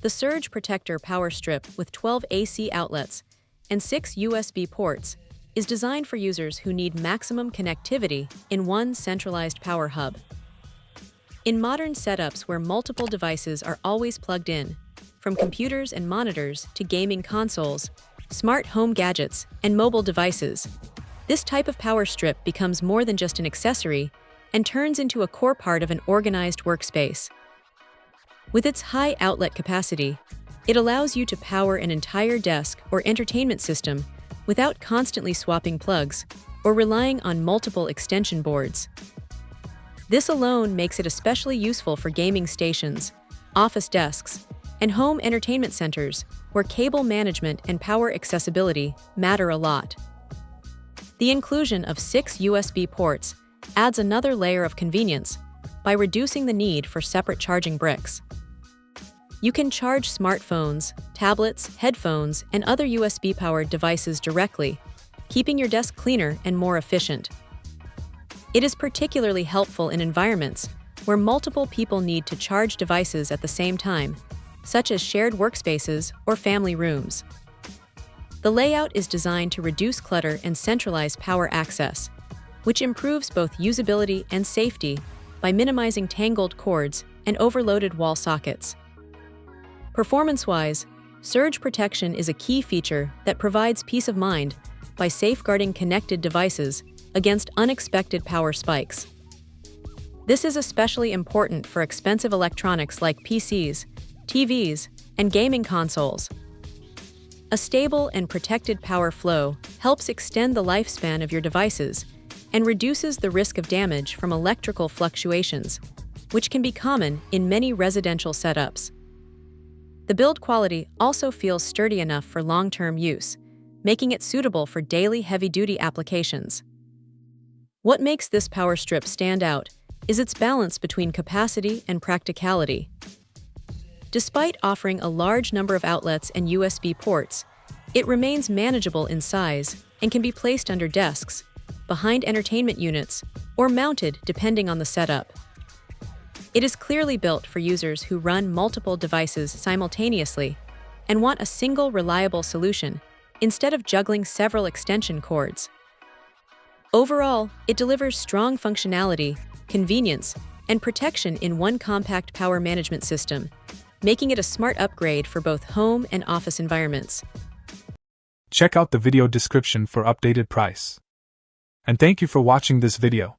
The Surge Protector Power Strip with 12 AC outlets and 6 USB ports is designed for users who need maximum connectivity in one centralized power hub. In modern setups where multiple devices are always plugged in, from computers and monitors to gaming consoles, smart home gadgets, and mobile devices, this type of power strip becomes more than just an accessory and turns into a core part of an organized workspace. With its high outlet capacity, it allows you to power an entire desk or entertainment system without constantly swapping plugs or relying on multiple extension boards. This alone makes it especially useful for gaming stations, office desks, and home entertainment centers where cable management and power accessibility matter a lot. The inclusion of 6 USB ports adds another layer of convenience by reducing the need for separate charging bricks. You can charge smartphones, tablets, headphones, and other USB-powered devices directly, keeping your desk cleaner and more efficient. It is particularly helpful in environments where multiple people need to charge devices at the same time, such as shared workspaces or family rooms. The layout is designed to reduce clutter and centralize power access, which improves both usability and safety by minimizing tangled cords and overloaded wall sockets. Performance-wise, surge protection is a key feature that provides peace of mind by safeguarding connected devices against unexpected power spikes. This is especially important for expensive electronics like PCs, TVs, and gaming consoles. A stable and protected power flow helps extend the lifespan of your devices and reduces the risk of damage from electrical fluctuations, which can be common in many residential setups. The build quality also feels sturdy enough for long-term use, making it suitable for daily heavy-duty applications. What makes this power strip stand out is its balance between capacity and practicality. Despite offering a large number of outlets and USB ports, it remains manageable in size and can be placed under desks, behind entertainment units, or mounted depending on the setup. It is clearly built for users who run multiple devices simultaneously and want a single reliable solution instead of juggling several extension cords. Overall, it delivers strong functionality, convenience, and protection in one compact power management system, making it a smart upgrade for both home and office environments. Check out the video description for updated price. And thank you for watching this video.